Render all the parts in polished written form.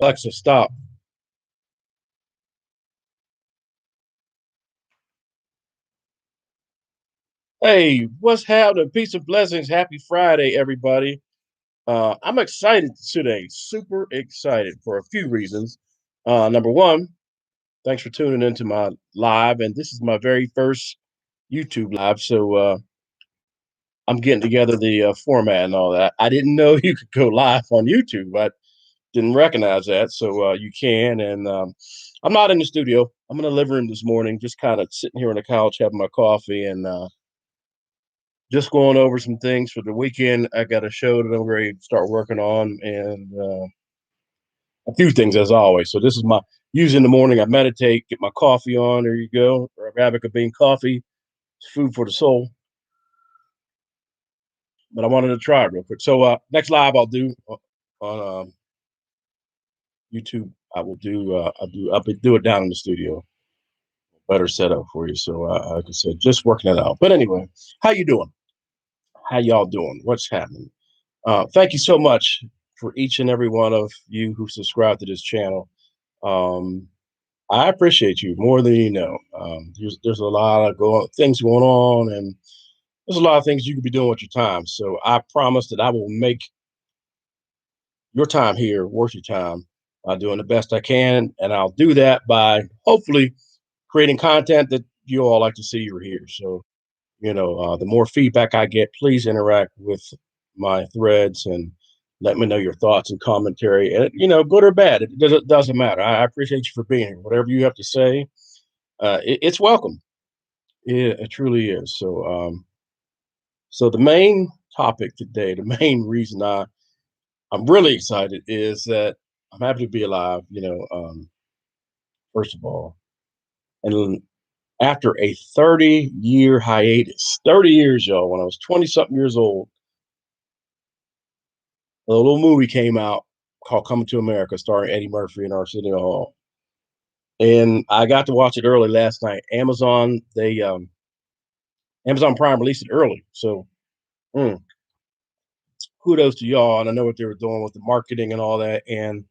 Alexa, stop. Hey, what's happening? Peace and blessings. Happy Friday, everybody. I'm excited today. Super excited for a few reasons. Number one, thanks for tuning into my live, and this is my very first YouTube live. So I'm getting together the format and all that. I didn't know you could go live on YouTube. I didn't recognize that, so you can. And I'm not in the studio. I'm in the living room this morning, just kind of sitting here on the couch having my coffee and just going over some things for the weekend. I got a show that I'm ready to start working on, and a few things as always. So this is my usually in the morning. I meditate, get my coffee on. There you go, Arabica bean coffee. It's food for the soul. But I wanted to try it real quick. So next live I'll do on YouTube. I will do. I'll do it down in the studio. Better setup for you. So like I said, just working it out. But anyway, how you doing? How y'all doing? What's happening? Thank you so much for each and every one of you who subscribe to this channel. Um, I appreciate you more than you know. There's a lot of things going on, and there's a lot of things you could be doing with your time. So I promise that I will make your time here worth your time by doing the best I can, and I'll do that by hopefully creating content that you all like to see or hear. So the more feedback I get, please interact with my threads and let me know your thoughts and commentary. And good or bad, it doesn't matter. I appreciate you for being here. Whatever you have to say, it's welcome. It truly is. So the main topic today, the main reason I'm really excited is that I'm happy to be alive. First of all, and after a 30-year hiatus, 30 years, y'all, when I was 20 something years old, a little movie came out called Coming to America, starring Eddie Murphy in Arsenio Hall. And I got to watch it early last night. Amazon Prime released it early. So mm, kudos to y'all. And I know what they were doing with the marketing and all that. And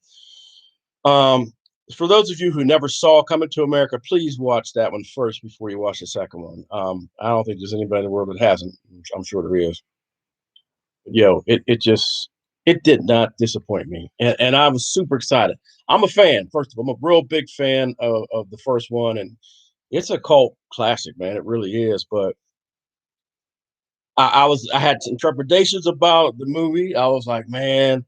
um, for those of you who never saw Coming to America, please watch that one first before you watch the second one. I don't think there's anybody in the world that hasn't. I'm sure there is. It did not disappoint me, and I was super excited. I'm a fan. First of all, I'm a real big fan of the first one, and it's a cult classic, man. It really is. But I had some trepidations about the movie. I was like, man,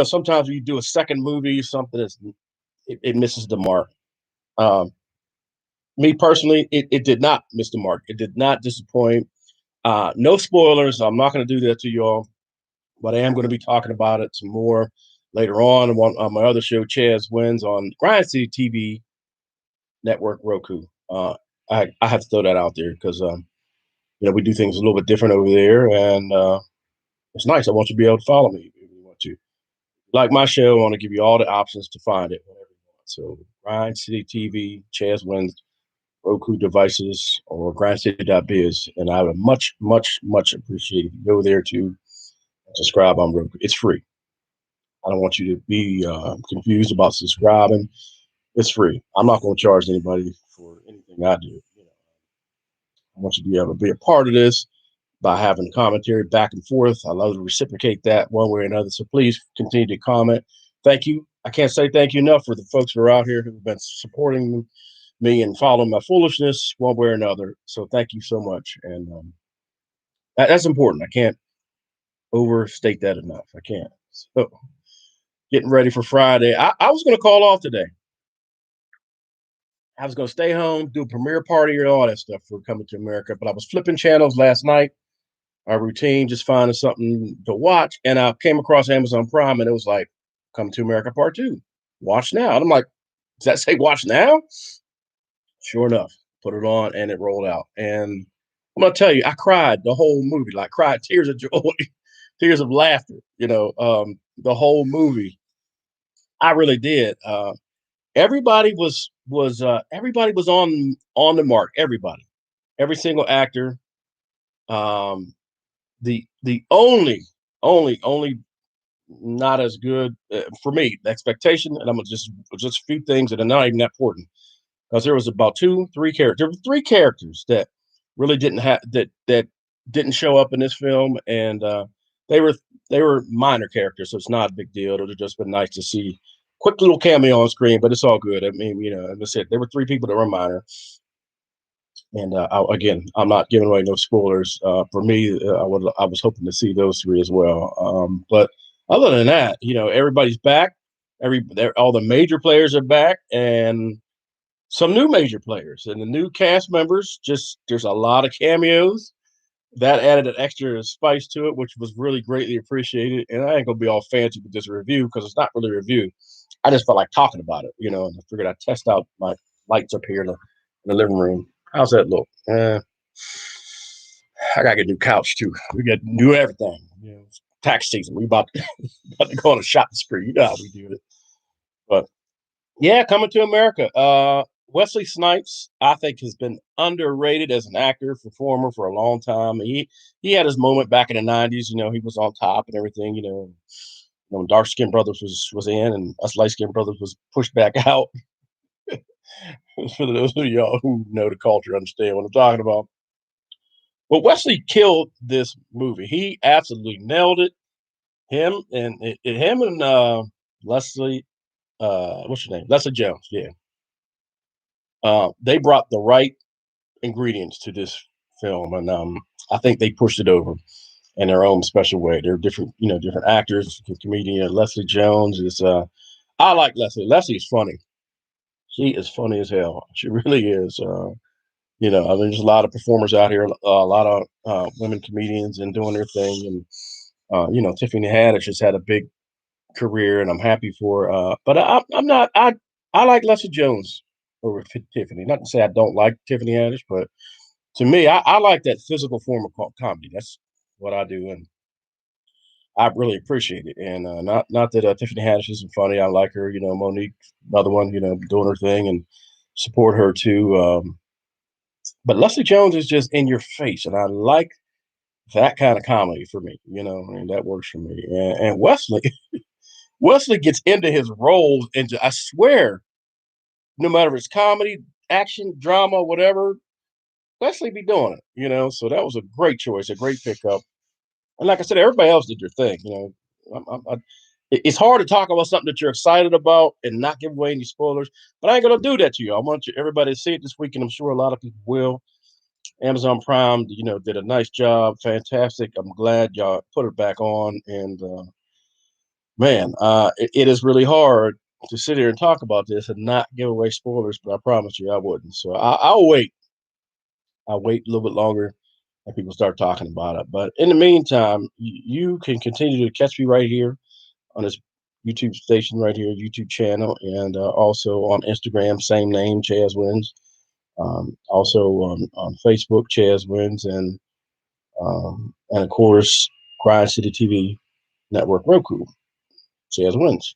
sometimes when you do a second movie, something it misses the mark. Um, Me personally, it did not miss the mark. It did not disappoint. No spoilers. I'm not going to do that to y'all, but I am going to be talking about it some more later on my other show, Chaz Wins, on Grind City TV network, Roku. I have to throw that out there because we do things a little bit different over there, and it's nice. I want you to be able to follow me if you want to. Like my show, I want to give you all the options to find it whenever you want. So Grind City TV, Chaz Wins, Roku devices, or grindcity.biz, and I would much, much, much appreciate if you go there to subscribe on Roku. It's free. I don't want you to be confused about subscribing. It's free. I'm not going to charge anybody for anything I do. I want you to be able to be a part of this by having commentary back and forth. I love to reciprocate that one way or another. So please continue to comment. Thank you. I can't say thank you enough for the folks who are out here who've been supporting me and following my foolishness one way or another. So thank you so much. And that's important. I can't overstate that enough. I can't. So getting ready for Friday. I was going to call off today. I was going to stay home, do a premiere party and all that stuff for Coming to America. But I was flipping channels last night, our routine, just finding something to watch. And I came across Amazon Prime and it was like, Coming to America Part 2. Watch now. And I'm like, does that say watch now? Sure enough, put it on and it rolled out. And I'm going to tell you, I cried the whole movie, like cried tears of joy, tears of laughter, the whole movie. I really did. Everybody was on the mark. Every single actor. Um, the only not as good for me. The expectation, and I'm gonna just a few things that are not even that important because there was about two, three characters. There were three characters that really didn't have that didn't show up in this film, and they were they were minor characters, so it's not a big deal. It would have just been nice to see quick little cameo on screen, but it's all good. I mean, as I said, there were three people that were minor, and again, I'm not giving away no spoilers. For me, I was hoping to see those three as well. But other than that, everybody's back. All the major players are back, and some new major players and the new cast members. Just there's a lot of cameos that added an extra spice to it, which was really greatly appreciated. And I ain't gonna be all fancy with this review because it's not really a review. I just felt like talking about it, and I figured I'd test out my lights up here in the living room. How's that look? I gotta get a new couch too. We got to do everything. Tax season. We about to go on a shopping spree. You know how we do it. But yeah, coming to America. Wesley Snipes, I think, has been underrated as an actor, performer for a long time. He had his moment back in the '90s. He was on top and everything. When Dark Skin Brothers was in, and us Light Skin Brothers was pushed back out. For those of y'all who know the culture, understand what I'm talking about. But Wesley killed this movie. He absolutely nailed it. Him and Leslie, what's your name? Leslie Jones. Yeah. They brought the right ingredients to this film, and I think they pushed it over in their own special way. They're different, different actors. Comedian Leslie Jones is. I like Leslie. Leslie is funny. She is funny as hell. She really is. There's a lot of performers out here, a lot of women comedians and doing their thing, and Tiffany Haddish has had a big career, and I'm happy for. But I'm not. I like Leslie Jones over Tiffany. Not to say I don't like Tiffany Haddish, but to me, I like that physical form of comedy. That's what I do, and I really appreciate it. And not that Tiffany Haddish isn't funny. I like her. Monique, another one. Doing her thing, and support her too. But Leslie Jones is just in your face, and I like that kind of comedy for me. And that works for me. And Wesley gets into his roles, and I swear, no matter if it's comedy, action, drama, whatever, Wesley be doing it. So that was a great choice, a great pickup. And like I said, everybody else did their thing. It's hard to talk about something that you're excited about and not give away any spoilers. But I ain't gonna do that to you. I want everybody to see it this week, and I'm sure a lot of people will. Amazon Prime, did a nice job, fantastic. I'm glad y'all put it back on, and man, it is really hard to sit here and talk about this and not give away spoilers. But I promise you, I wouldn't. So I'll wait. I'll wait a little bit longer, and people start talking about it. But in the meantime, you can continue to catch me right here on this YouTube station right here, YouTube channel, and also on Instagram, same name, Chaz Wins. Also on Facebook, Chaz Wins, and of course, Grind City TV Network Roku, Chaz Wins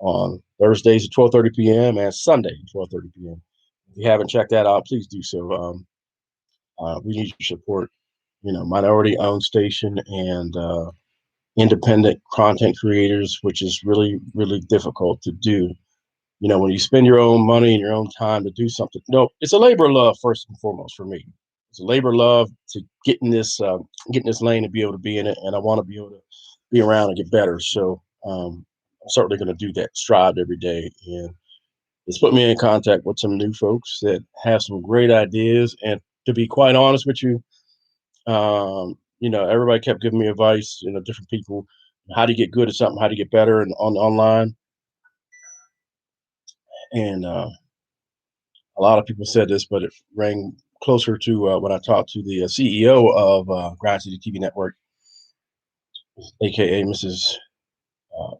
on Thursdays at 12:30 p.m. and Sunday at 12:30 p.m. If you haven't checked that out, please do so. We need your support. Minority-owned station and independent content creators, which is really, really difficult to do. When you spend your own money and your own time to do something, no, it's a labor of love first and foremost for me. It's a labor of love to get in this lane and be able to be in it, and I want to be able to be around and get better. So I'm certainly going to do that, strive every day, and it's put me in contact with some new folks that have some great ideas. And to be quite honest with you, everybody kept giving me advice, different people, how to get good at something, how to get better and on online. And a lot of people said this, but it rang closer to when I talked to the CEO of Grind City TV Network, aka Mrs.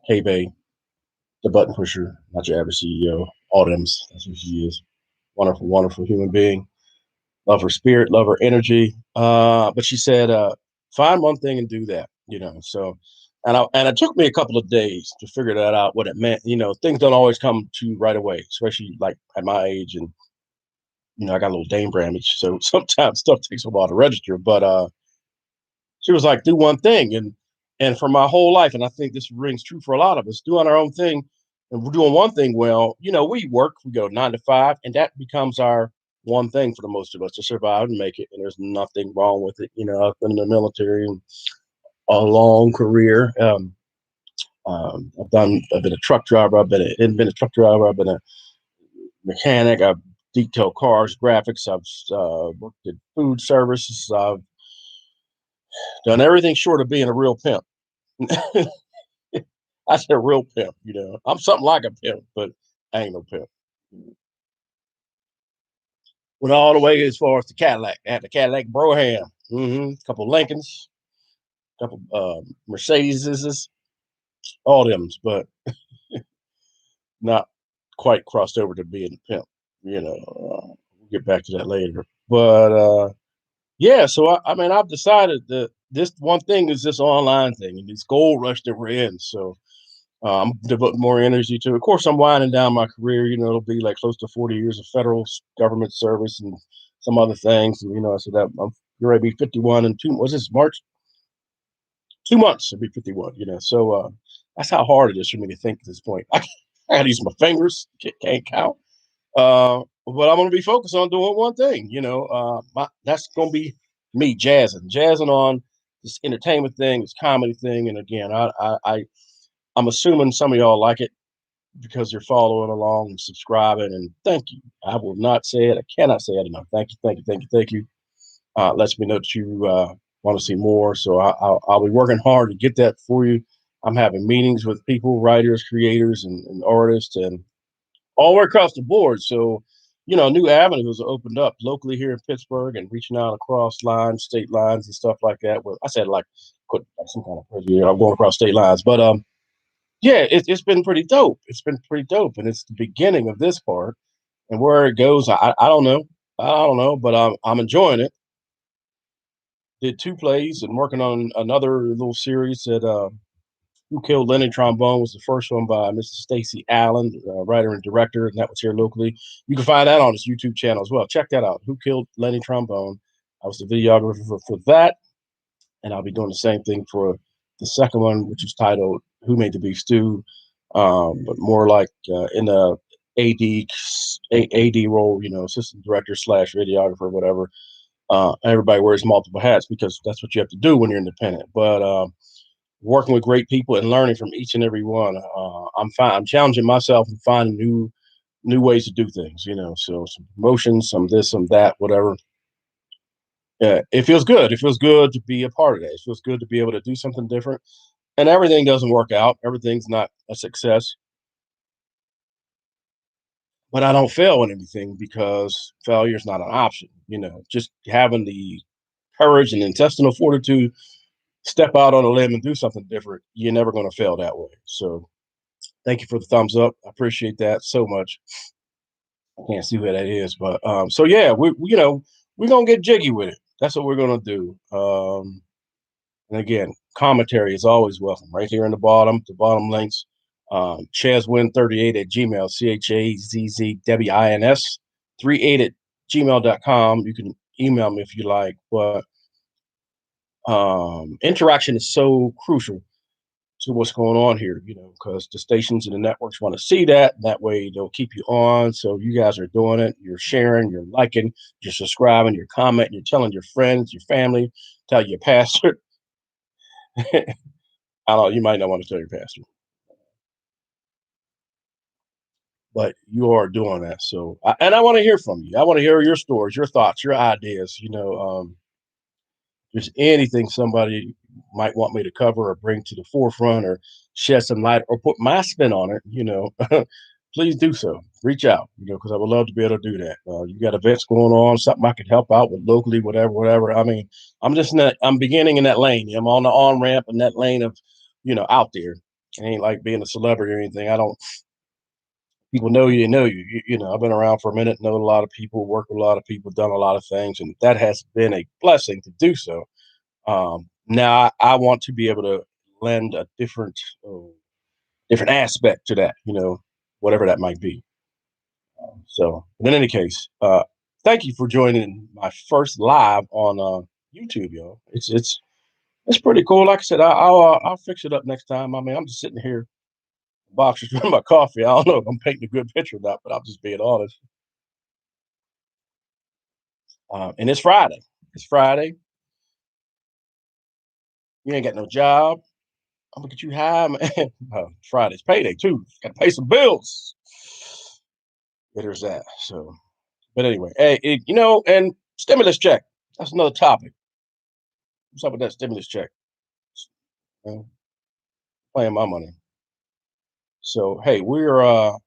K-Bay, the button pusher, not your average CEO. Autumn's, that's who she is. Wonderful, wonderful human being. Love her spirit, love her energy. But she said, find one thing and do that. So, and it took me a couple of days to figure that out, what it meant. Things don't always come to you right away, especially like at my age, and I got a little Dame damage, so sometimes stuff takes a while to register. But she was like, do one thing, and And for my whole life, and I think this rings true for a lot of us, doing our own thing, and we're doing one thing well. We work, we go 9 to 5, and that becomes our one thing for the most of us to survive and make it. And there's nothing wrong with it. I've been in the military and a long career. I've been a truck driver. I've been a truck driver. I've been a mechanic. I've detailed cars, graphics. I've worked in food services. I've done everything short of being a real pimp. I said real pimp. I'm something like a pimp, but I ain't no pimp. Went all the way as far as the Cadillac. I had the Cadillac Broham, a couple Lincolns, a couple Mercedeses, all them, but not quite crossed over to being a pimp. We'll get back to that later. But yeah, so I mean, I've decided that this one thing is this online thing and this gold rush that we're in. So I'm devoting more energy to it. Of course, I'm winding down my career. It'll be like close to 40 years of federal government service and some other things. And, so that I'm going to be 51 in was this March? 2 months to be 51, So that's how hard it is for me to think at this point. I got to use my fingers, can't count. But I'm going to be focused on doing one thing, that's going to be me jazzing on this entertainment thing, this comedy thing. And again, I'm assuming some of y'all like it because you're following along and subscribing. And thank you. I will not say it. I cannot say it enough. Thank you, thank you, thank you, thank you. Lets me know that you want to see more. So I'll be working hard to get that for you. I'm having meetings with people, writers, creators, and artists, and all the way across the board. So, new avenues are opened up locally here in Pittsburgh and reaching out across lines, state lines, and stuff like that. Well, I said like put some kind of crazy. I'm going across state lines, but yeah, it's been pretty dope. It's been pretty dope, and it's the beginning of this part. And where it goes, I don't know. I don't know, but I'm enjoying it. Did 2 plays and working on another little series that Who Killed Lenny Trombone was the first one by Mrs. Stacy Allen, writer and director, and that was here locally. You can find that on his YouTube channel as well. Check that out. Who Killed Lenny Trombone? I was the videographer for that, and I'll be doing the same thing for the second one, which is titled "Who Made the Beef Stew," but more like in the AD role, assistant director slash videographer, whatever. Everybody wears multiple hats because that's what you have to do when you're independent. But working with great people and learning from each and every one, I'm challenging myself and finding new ways to do things. So some promotions, some this, some that, whatever. Yeah, it feels good. It feels good to be a part of that. It feels good to be able to do something different. And everything doesn't work out. Everything's not a success. But I don't fail in anything because failure is not an option. Just having the courage and intestinal fortitude, step out on a limb and do something different. You're never going to fail that way. So thank you for the thumbs up. I appreciate that so much. I can't see where that is, but so yeah, we're gonna get jiggy with it. That's what we're gonna do. And again, commentary is always welcome. Right here in the bottom links. Chazwin38 at Gmail, CHAZZWINS 38 at gmail.com. You can email me if you like, but interaction is so crucial to what's going on here, because the stations and the networks want to see that. That way they'll keep you on. So you guys are doing it. You're sharing, you're liking, you're subscribing, you're commenting, you're telling your friends, your family, tell your pastor. I don't know, you might not want to tell your pastor, but you are doing that. So, and I want to hear from you. I want to hear your stories, your thoughts, your ideas. There's anything somebody might want me to cover or bring to the forefront or shed some light or put my spin on it, please do so. Reach out, because I would love to be able to do that. You got events going on, something I could help out with locally, whatever, whatever. I mean, I'm beginning in that lane. I'm on the on ramp in that lane of, out there. It ain't like being a celebrity or anything. I don't, people know you. I've been around for a minute, know a lot of people, worked with a lot of people, done a lot of things, and that has been a blessing to do so. Now I want to be able to lend a different aspect to that, whatever that might be. So, in any case, thank you for joining my first live on YouTube, yo. It's pretty cool. Like I said, I'll fix it up next time. I mean, I'm just sitting here, boxers with my coffee. I don't know if I'm painting a good picture or not, but I'm just being honest. And it's Friday. It's Friday. You ain't got no job. I'm gonna get you high, man. Friday's payday too. Got to pay some bills. But there's that. So, but anyway, hey, and stimulus check. That's another topic. What's up with that stimulus check? You know, playing my money. So hey, we're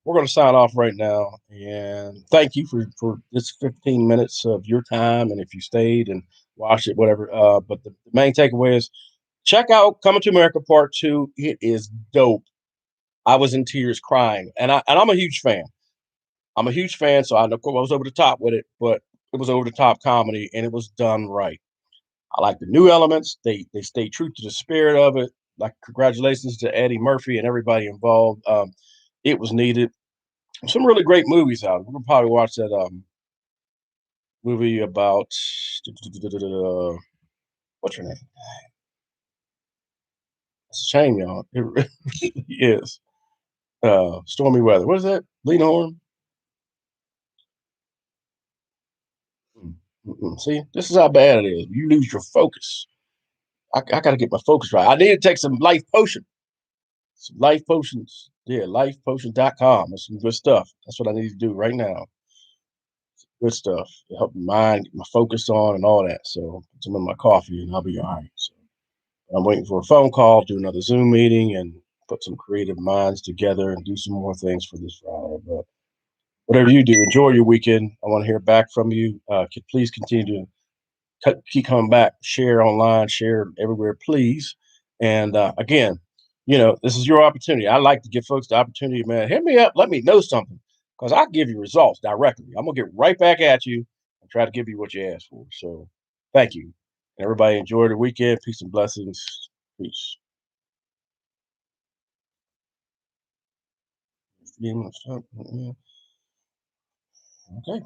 gonna sign off right now, and thank you for this 15 minutes of your time, and if you stayed and watched it, whatever. But the main takeaway is check out Coming to America Part Two. It is dope. I was in tears crying, and I'm a huge fan. I'm a huge fan, so I know I was over the top with it, but it was over the top comedy, and it was done right. I like the new elements. They stay true to the spirit of it. Like congratulations to Eddie Murphy and everybody involved. It was needed. Some really great movies out. We'll probably watch that movie about what's her name? It's a shame, y'all. It really is. Stormy Weather. What is that? Lena Horne. Mm, mm-mm. See, this is how bad it is. You lose your focus. I got to get my focus right. I need to take some life potion. Some life potions. Yeah, lifepotion.com. That's some good stuff. That's what I need to do right now. Good stuff to help my mind, get my focus on, and all that. So put some in my coffee, and I'll be all right. So I'm waiting for a phone call, do another Zoom meeting, and put some creative minds together and do some more things for this Friday. But whatever you do, enjoy your weekend. I want to hear back from you. Please continue to keep coming back, share online, share everywhere, please. And again, this is your opportunity. I like to give folks the opportunity, man. Hit me up, let me know something, because I give you results directly. I'm gonna get right back at you and try to give you what you asked for. So, thank you, and everybody enjoy the weekend. Peace and blessings. Peace. Okay.